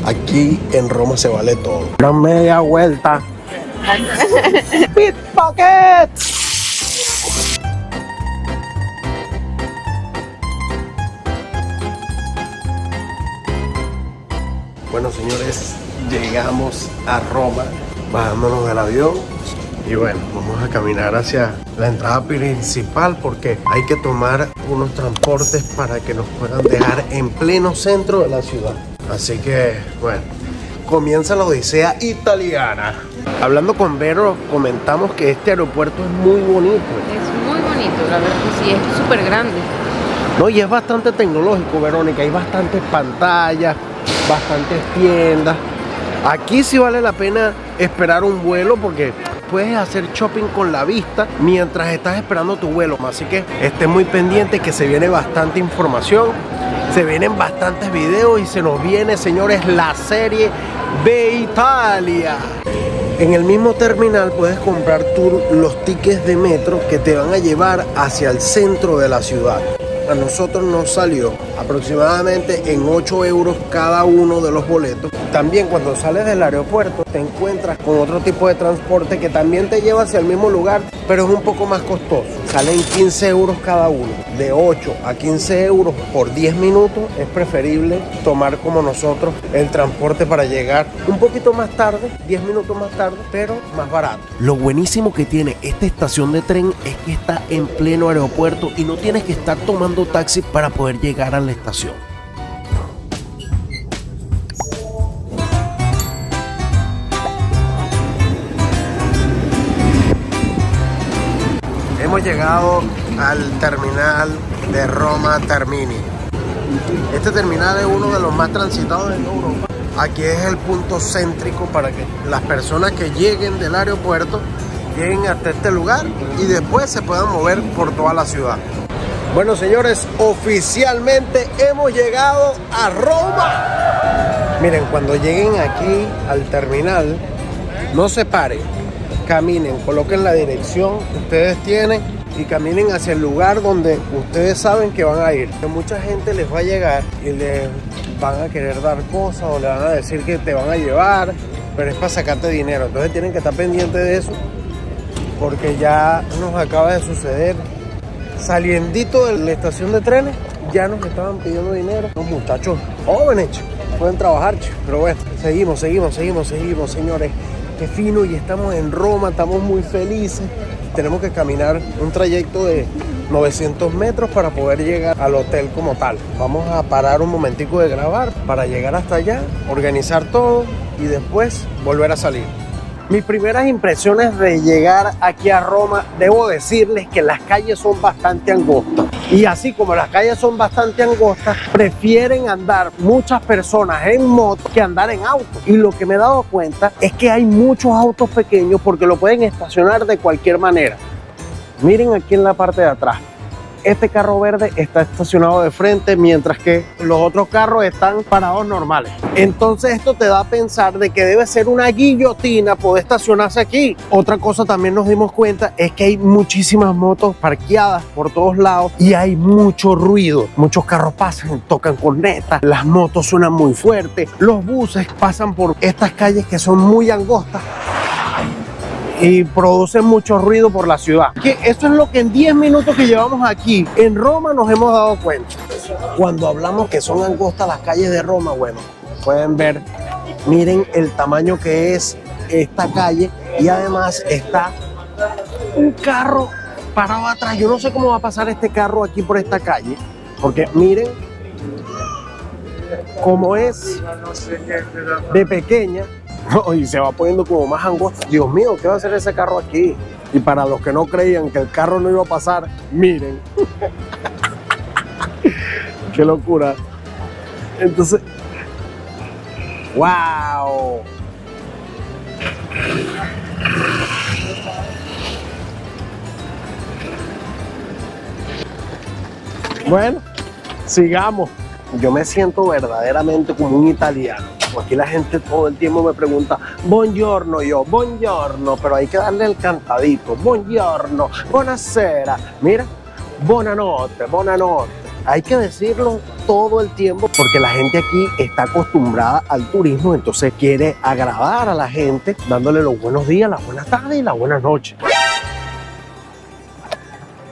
Aquí en Roma se vale todo. Una media vuelta. Pickpocket. Bueno, señores, llegamos a Roma, bajándonos del avión. Y bueno, vamos a caminar hacia la entrada principal porque hay que tomar unos transportes para que nos puedan dejar en pleno centro de la ciudad. Así que, bueno, comienza la odisea italiana. Hablando con Vero, comentamos que este aeropuerto es muy bonito. Es muy bonito, la verdad que sí, es súper grande. No, y es bastante tecnológico, Verónica. Hay bastantes pantallas, bastantes tiendas. Aquí sí vale la pena esperar un vuelo porque puedes hacer shopping con la vista mientras estás esperando tu vuelo. Así que esté muy pendiente que se viene bastante información, se vienen bastantes videos y se nos viene, señores, la serie de Italia. En el mismo terminal puedes comprar los tickets de metro que te van a llevar hacia el centro de la ciudad. A nosotros nos salió aproximadamente en 8 euros cada uno de los boletos. También cuando sales del aeropuerto te encuentras con otro tipo de transporte que también te lleva hacia el mismo lugar, pero es un poco más costoso. Salen 15 euros cada uno. De 8 a 15 euros por 10 minutos es preferible tomar como nosotros el transporte para llegar un poquito más tarde, 10 minutos más tarde, pero más barato. Lo buenísimo que tiene esta estación de tren es que está en pleno aeropuerto y no tienes que estar tomando taxi para poder llegar a la estación. Hemos llegado al terminal de Roma Termini. Este terminal es uno de los más transitados en Europa. Aquí es el punto céntrico para que las personas que lleguen del aeropuerto lleguen hasta este lugar y después se puedan mover por toda la ciudad. Bueno, señores, oficialmente hemos llegado a Roma. Miren, cuando lleguen aquí al terminal, no se paren, caminen, coloquen la dirección que ustedes tienen y caminen hacia el lugar donde ustedes saben que van a ir. Mucha gente les va a llegar y les van a querer dar cosas o le van a decir que te van a llevar, pero es para sacarte dinero. Entonces tienen que estar pendientes de eso porque ya nos acaba de suceder. Saliendito de la estación de trenes, ya nos estaban pidiendo dinero. Los muchachos jóvenes, pueden trabajar, pero bueno, seguimos, señores. Qué fino, y estamos en Roma, estamos muy felices. Tenemos que caminar un trayecto de 900 metros para poder llegar al hotel como tal. Vamos a parar un momentico de grabar para llegar hasta allá, organizar todo y después volver a salir. Mis primeras impresiones de llegar aquí a Roma, debo decirles que las calles son bastante angostas. Y así como las calles son bastante angostas, prefieren andar muchas personas en moto que andar en auto. Y lo que me he dado cuenta es que hay muchos autos pequeños porque lo pueden estacionar de cualquier manera. Miren aquí en la parte de atrás. Este carro verde está estacionado de frente, mientras que los otros carros están parados normales. Entonces esto te da a pensar de que debe ser una guillotina poder estacionarse aquí. Otra cosa también nos dimos cuenta es que hay muchísimas motos parqueadas por todos lados y hay mucho ruido. Muchos carros pasan, tocan cornetas, las motos suenan muy fuerte, los buses pasan por estas calles que son muy angostas y producen mucho ruido por la ciudad. Que eso es lo que en 10 minutos que llevamos aquí en Roma nos hemos dado cuenta. Cuando hablamos que son angostas las calles de Roma, bueno, pueden ver, miren el tamaño que es esta calle y además está un carro parado atrás. Yo no sé cómo va a pasar este carro aquí por esta calle, porque miren cómo es de pequeña. Y se va poniendo como más angosta. Dios mío, ¿qué va a hacer ese carro aquí? Y para los que no creían que el carro no iba a pasar, miren. Qué locura. Entonces, wow. Bueno, sigamos. Yo me siento verdaderamente como un italiano. Aquí la gente todo el tiempo me pregunta buongiorno, yo, buongiorno, pero hay que darle el cantadito, buongiorno, buonasera, mira, buonanotte, buonanotte. hay que decirlo todo el tiempo porque la gente aquí está acostumbrada al turismo, entonces quiere agradar a la gente dándole los buenos días, las buenas tardes y las buenas noches.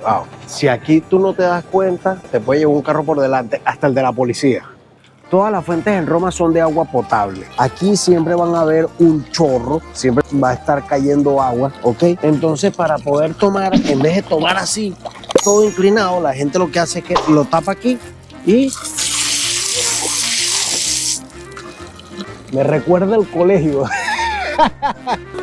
Wow. Si aquí tú no te das cuenta, te puede llevar un carro por delante, hasta el de la policía. Todas las fuentes en Roma son de agua potable. Aquí siempre van a haber un chorro, siempre va a estar cayendo agua, ¿ok? Entonces, para poder tomar, en vez de tomar así, todo inclinado, la gente lo que hace es que lo tapa aquí y me recuerda el colegio.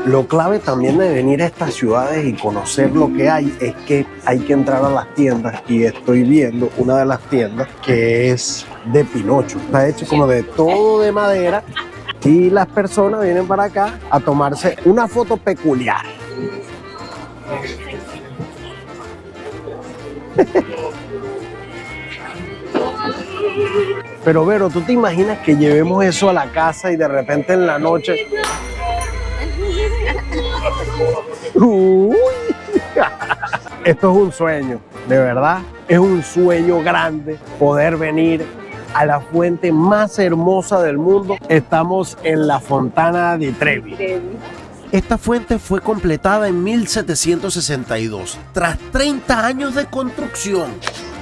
Lo clave también de venir a estas ciudades y conocer lo que hay es que hay que entrar a las tiendas, y estoy viendo una de las tiendas que es de Pinocho. Está hecho como de todo de madera y las personas vienen para acá a tomarse una foto peculiar. Pero Vero, ¿tú te imaginas que llevemos eso a la casa y de repente en la noche... Uy. Esto es un sueño, de verdad, es un sueño grande poder venir a la fuente más hermosa del mundo. Estamos en la Fontana di Trevi. Esta fuente fue completada en 1762, tras 30 años de construcción.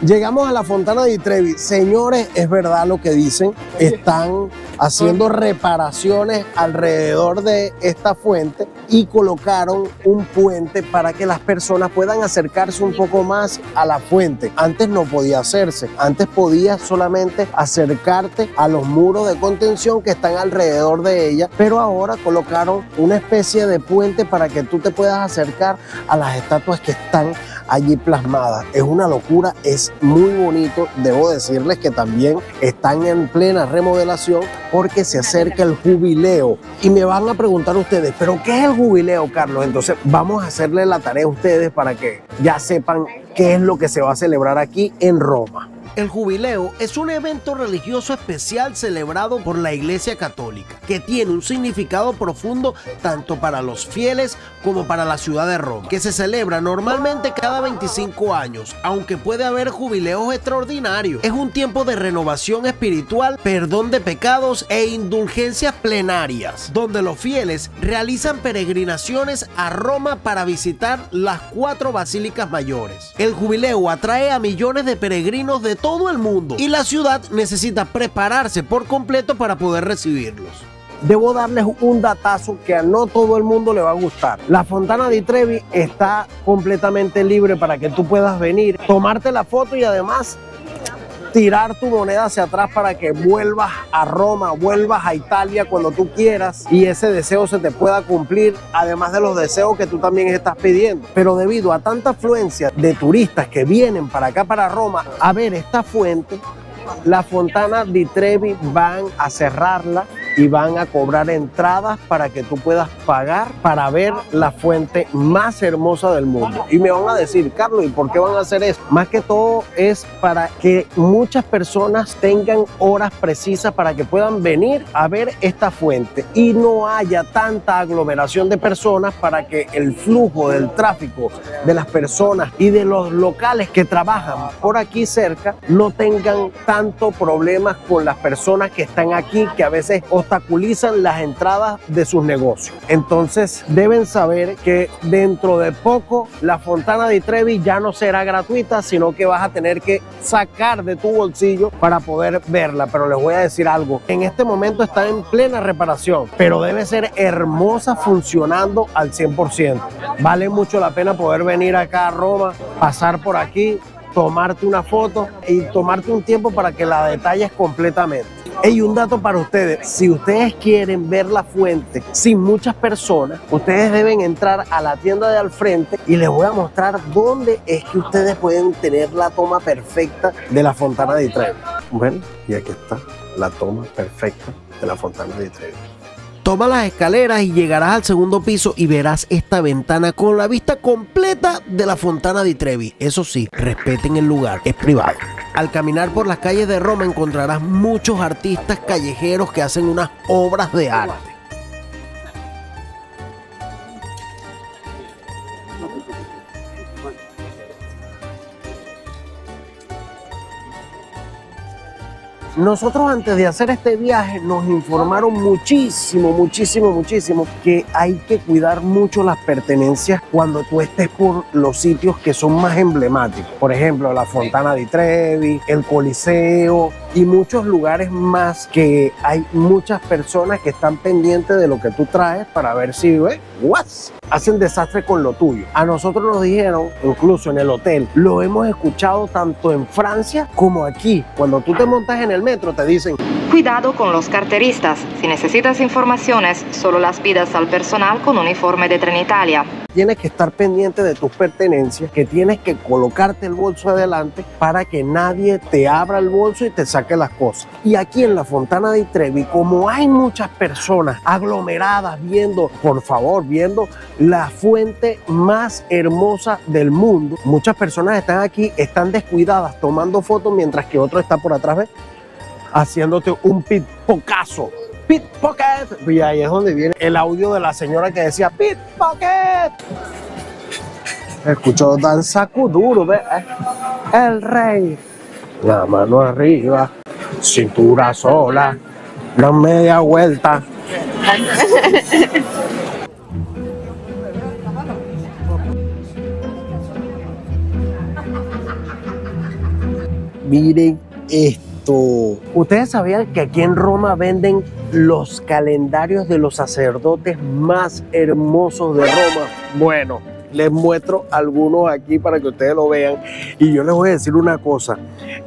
Llegamos a la Fontana di Trevi. Señores, es verdad lo que dicen. Están haciendo reparaciones alrededor de esta fuente y colocaron un puente para que las personas puedan acercarse un poco más a la fuente. Antes no podía hacerse. Antes podías solamente acercarte a los muros de contención que están alrededor de ella, pero ahora colocaron una especie de puente para que tú te puedas acercar a las estatuas que están allí plasmadas. Es una locura, es muy bonito. Debo decirles que también están en plena remodelación porque se acerca el jubileo. Y me van a preguntar ustedes, ¿pero qué es el jubileo, Carlos? Entonces vamos a hacerle la tarea a ustedes para que ya sepan qué es lo que se va a celebrar aquí en Roma. El jubileo es un evento religioso especial celebrado por la Iglesia Católica, que tiene un significado profundo tanto para los fieles como para la ciudad de Roma, que se celebra normalmente cada 25 años, aunque puede haber jubileos extraordinarios. Es un tiempo de renovación espiritual, perdón de pecados e indulgencias plenarias, donde los fieles realizan peregrinaciones a Roma para visitar las 4 basílicas mayores. El jubileo atrae a millones de peregrinos de todo el mundo y la ciudad necesita prepararse por completo para poder recibirlos. Debo darles un datazo que a no todo el mundo le va a gustar. La Fontana di Trevi está completamente libre para que tú puedas venir, tomarte la foto y además tirar tu moneda hacia atrás para que vuelvas a Roma, vuelvas a Italia cuando tú quieras y ese deseo se te pueda cumplir, además de los deseos que tú también estás pidiendo. Pero debido a tanta afluencia de turistas que vienen para acá, para Roma, a ver esta fuente, la Fontana di Trevi van a cerrarla y van a cobrar entradas para que tú puedas pagar para ver la fuente más hermosa del mundo. Y me van a decir, Carlos, ¿y por qué van a hacer eso? Más que todo es para que muchas personas tengan horas precisas para que puedan venir a ver esta fuente y no haya tanta aglomeración de personas, para que el flujo del tráfico de las personas y de los locales que trabajan por aquí cerca no tengan tanto problemas con las personas que están aquí, que a veces obstaculizan las entradas de sus negocios. Entonces deben saber que dentro de poco la Fontana di Trevi ya no será gratuita, sino que vas a tener que sacar de tu bolsillo para poder verla. Pero les voy a decir algo, en este momento está en plena reparación, pero debe ser hermosa, funcionando al 100%. Vale mucho la pena poder venir acá a Roma, pasar por aquí, tomarte una foto y tomarte un tiempo para que la detalles completamente. Y un dato para ustedes, si ustedes quieren ver la fuente sin muchas personas, ustedes deben entrar a la tienda de al frente y les voy a mostrar dónde es que ustedes pueden tener la toma perfecta de la Fontana di Trevi. Bueno, y aquí está la toma perfecta de la Fontana di Trevi. Toma las escaleras y llegarás al segundo piso y verás esta ventana con la vista completa de la Fontana di Trevi. Eso sí, respeten el lugar, es privado. Al caminar por las calles de Roma encontrarás muchos artistas callejeros que hacen unas obras de arte. Nosotros antes de hacer este viaje nos informaron muchísimo que hay que cuidar mucho las pertenencias cuando tú estés por los sitios que son más emblemáticos. Por ejemplo, la Fontana di Trevi, el Coliseo y muchos lugares más que hay muchas personas que están pendientes de lo que tú traes para ver si hacen desastre con lo tuyo. A nosotros nos dijeron, incluso en el hotel, lo hemos escuchado tanto en Francia como aquí. Cuando tú te montas en el metro te dicen: cuidado con los carteristas. Si necesitas informaciones, solo las pidas al personal con uniforme de Trenitalia. Tienes que estar pendiente de tus pertenencias, que tienes que colocarte el bolso adelante para que nadie te abra el bolso y te saque las cosas. Y aquí en la Fontana di Trevi, como hay muchas personas aglomeradas viendo la fuente más hermosa del mundo, muchas personas están aquí, están descuidadas tomando fotos mientras que otro está por atrás, ¿ves? Haciéndote un pickpocazo. Pickpocket. Y ahí es donde viene el audio de la señora que decía pickpocket. Escuchó danza kuduro, ¿ves? El rey. La mano arriba, cintura sola, la media vuelta. Miren esto. ¿Ustedes sabían que aquí en Roma venden los calendarios de los sacerdotes más hermosos de Roma? Bueno, les muestro algunos aquí para que ustedes lo vean. Y yo les voy a decir una cosa.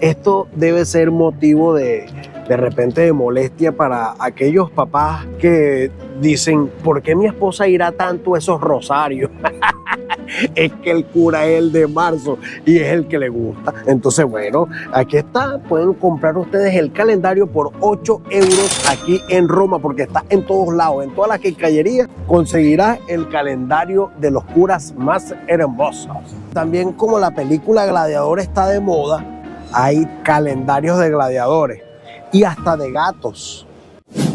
Esto debe ser motivo de repente de molestia para aquellos papás que dicen: ¿por qué mi esposa irá tanto a esos rosarios? Es que el cura es el de marzo y es el que le gusta. Entonces, bueno, aquí está. Pueden comprar ustedes el calendario por 8 euros aquí en Roma, porque está en todos lados. En todas las quincallerías conseguirás el calendario de los curas más hermosos. También, como la película Gladiador está de moda, hay calendarios de gladiadores y hasta de gatos.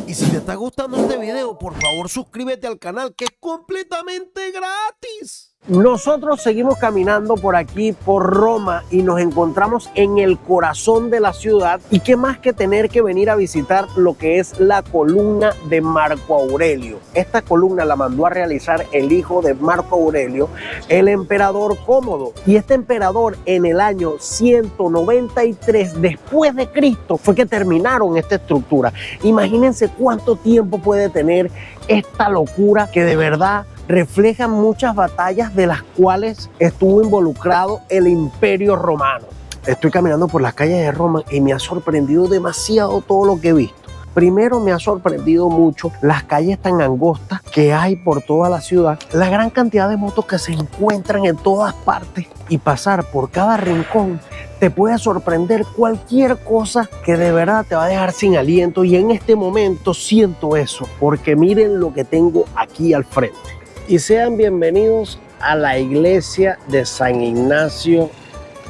Y si te está gustando este video, por favor suscríbete al canal, que es completamente gratis. Nosotros seguimos caminando por aquí, por Roma, y nos encontramos en el corazón de la ciudad. Y qué más que tener que venir a visitar lo que es la columna de Marco Aurelio. Esta columna la mandó a realizar el hijo de Marco Aurelio, el emperador Cómodo. Y este emperador, en el año 193 después de Cristo, fue que terminaron esta estructura. Imagínense cuánto tiempo puede tener esta locura, que de verdad refleja muchas batallas de las cuales estuvo involucrado el Imperio Romano. Estoy caminando por las calles de Roma y me ha sorprendido demasiado todo lo que he visto. Primero, me ha sorprendido mucho las calles tan angostas que hay por toda la ciudad, la gran cantidad de motos que se encuentran en todas partes, y pasar por cada rincón te puede sorprender cualquier cosa que de verdad te va a dejar sin aliento. Y en este momento siento eso, porque miren lo que tengo aquí al frente. Y sean bienvenidos a la iglesia de San Ignacio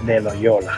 de Loyola.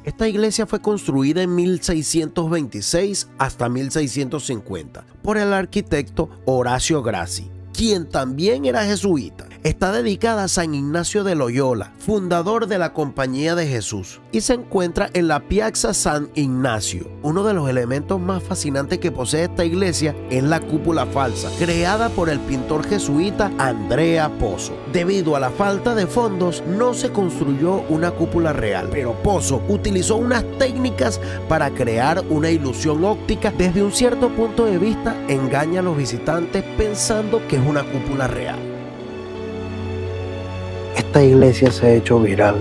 Esta iglesia fue construida en 1626 hasta 1650 por el arquitecto Horacio Grassi, quien también era jesuita. Está dedicada a San Ignacio de Loyola, fundador de la Compañía de Jesús, y se encuentra en la Piazza San Ignacio. Uno de los elementos más fascinantes que posee esta iglesia es la cúpula falsa, creada por el pintor jesuita Andrea Pozzo. Debido a la falta de fondos, no se construyó una cúpula real, pero Pozzo utilizó unas técnicas para crear una ilusión óptica. Desde un cierto punto de vista, engaña a los visitantes pensando que es una cúpula real. Esta iglesia se ha hecho viral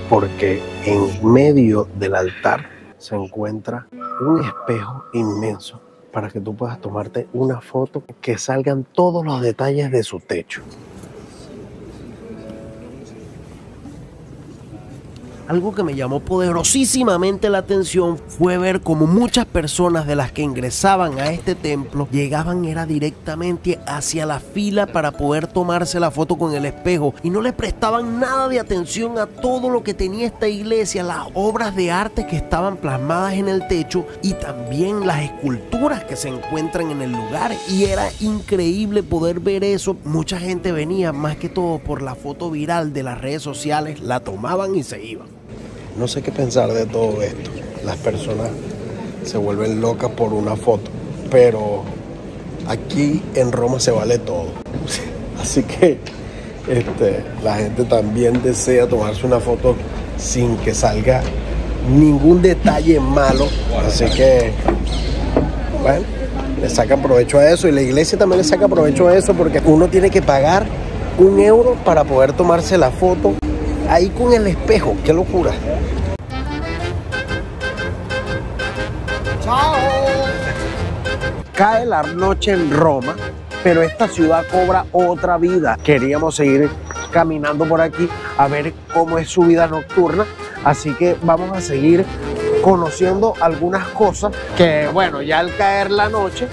porque en medio del altar se encuentra un espejo inmenso para que tú puedas tomarte una foto, que salgan todos los detalles de su techo. Algo que me llamó poderosísimamente la atención fue ver cómo muchas personas de las que ingresaban a este templo llegaban directamente hacia la fila para poder tomarse la foto con el espejo, y no le prestaban nada de atención a todo lo que tenía esta iglesia, las obras de arte que estaban plasmadas en el techo y también las esculturas que se encuentran en el lugar. Y era increíble poder ver eso. Mucha gente venía más que todo por la foto viral de las redes sociales, la tomaban y se iban. No sé qué pensar de todo esto. las personas se vuelven locas por una foto, pero aquí en Roma se vale todo. Así que la gente también desea tomarse una foto sin que salga ningún detalle malo. Así que, bueno, le sacan provecho a eso, y la iglesia también le saca provecho a eso, porque uno tiene que pagar €1 para poder tomarse la foto ahí con el espejo. ¡Qué locura! ¡Chao! Cae la noche en Roma, pero esta ciudad cobra otra vida. Queríamos seguir caminando por aquí a ver cómo es su vida nocturna, así que vamos a seguir conociendo algunas cosas que, bueno, ya al caer la noche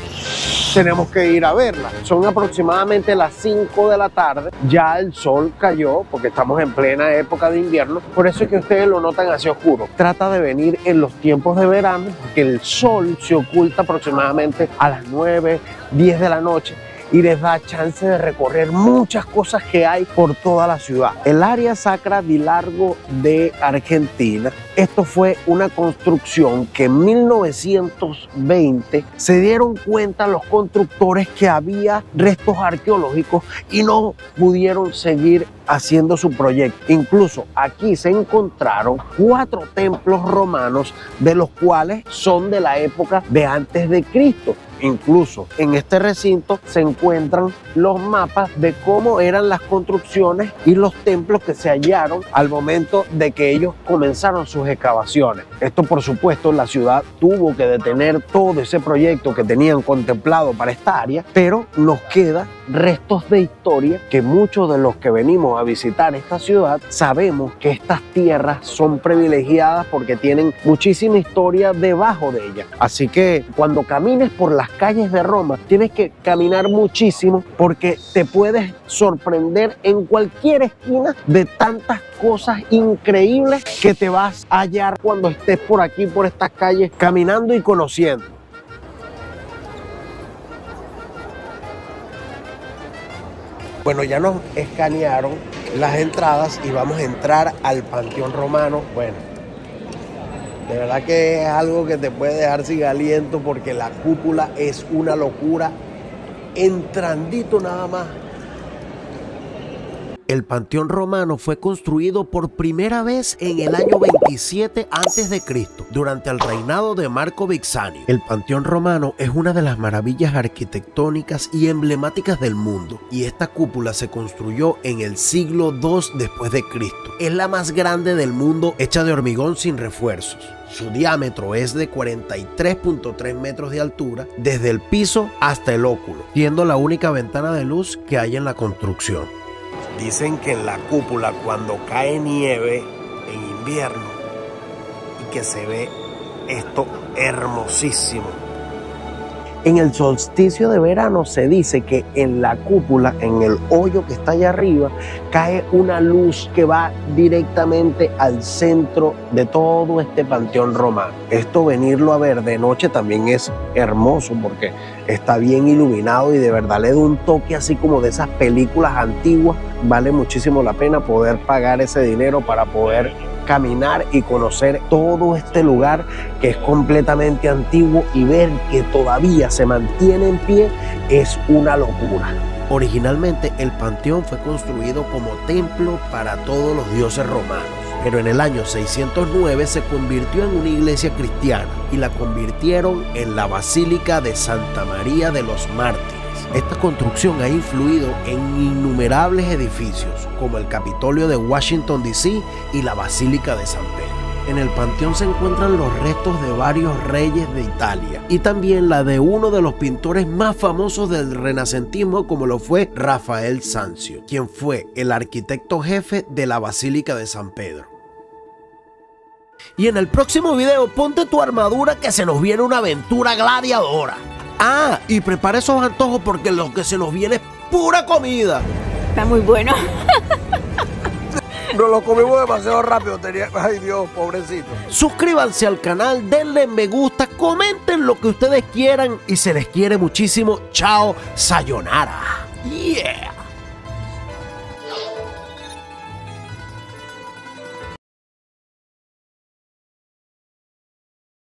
tenemos que ir a verlas. Son aproximadamente las 5 de la tarde, ya el sol cayó porque estamos en plena época de invierno, por eso es que ustedes lo notan así oscuro. Trata de venir en los tiempos de verano porque el sol se oculta aproximadamente a las 9, 10 de la noche, y les da chance de recorrer muchas cosas que hay por toda la ciudad. El área sacra di Largo de Argentina, esto fue una construcción que en 1920 se dieron cuenta los constructores que había restos arqueológicos y no pudieron seguir haciendo su proyecto. Incluso aquí se encontraron 4 templos romanos, de los cuales son de la época de antes de Cristo. Incluso en este recinto se encuentran los mapas de cómo eran las construcciones y los templos que se hallaron al momento de que ellos comenzaron sus excavaciones. Esto, por supuesto, la ciudad tuvo que detener todo ese proyecto que tenían contemplado para esta área, pero nos quedan restos de historia que muchos de los que venimos a visitar esta ciudad sabemos que estas tierras son privilegiadas porque tienen muchísima historia debajo de ellas. Así que cuando camines por las calles de Roma tienes que caminar muchísimo porque te puedes sorprender en cualquier esquina de tantas cosas increíbles que te vas a hallar cuando estés por aquí, por estas calles, caminando y conociendo. Bueno, ya nos escanearon las entradas y vamos a entrar al Panteón Romano. Bueno, de verdad que es algo que te puede dejar sin aliento porque la cúpula es una locura. Entrandito nada más. El Panteón Romano fue construido por primera vez en el año 27 a.C., durante el reinado de Marco Vipsanio. El Panteón Romano es una de las maravillas arquitectónicas y emblemáticas del mundo, y esta cúpula se construyó en el siglo II después de Cristo. Es la más grande del mundo, hecha de hormigón sin refuerzos. Su diámetro es de 43.3 metros de altura, desde el piso hasta el óculo, siendo la única ventana de luz que hay en la construcción. Dicen que en la cúpula, cuando cae nieve en invierno y que se ve esto hermosísimo. En el solsticio de verano se dice que en la cúpula, en el hoyo que está allá arriba, cae una luz que va directamente al centro de todo este panteón romano. Esto, venirlo a ver de noche también es hermoso porque está bien iluminado y de verdad le da un toque así como de esas películas antiguas. Vale muchísimo la pena poder pagar ese dinero para poder caminar y conocer todo este lugar que es completamente antiguo, y ver que todavía se mantiene en pie es una locura. Originalmente el panteón fue construido como templo para todos los dioses romanos, pero en el año 609 se convirtió en una iglesia cristiana y la convirtieron en la Basílica de Santa María de los Mártires. Esta construcción ha influido en innumerables edificios, como el Capitolio de Washington, D.C. y la Basílica de San Pedro. En el panteón se encuentran los restos de varios reyes de Italia y también la de uno de los pintores más famosos del renacentismo, como lo fue Rafael Sanzio, quien fue el arquitecto jefe de la Basílica de San Pedro. Y en el próximo video ponte tu armadura que se nos viene una aventura gladiadora. Ah, y prepara esos antojos porque lo que se nos viene es pura comida. Está muy bueno. Nos lo comimos demasiado rápido. Ay Dios, pobrecito. Suscríbanse al canal, denle me gusta, comenten lo que ustedes quieran y se les quiere muchísimo. Chao, sayonara. Yeah.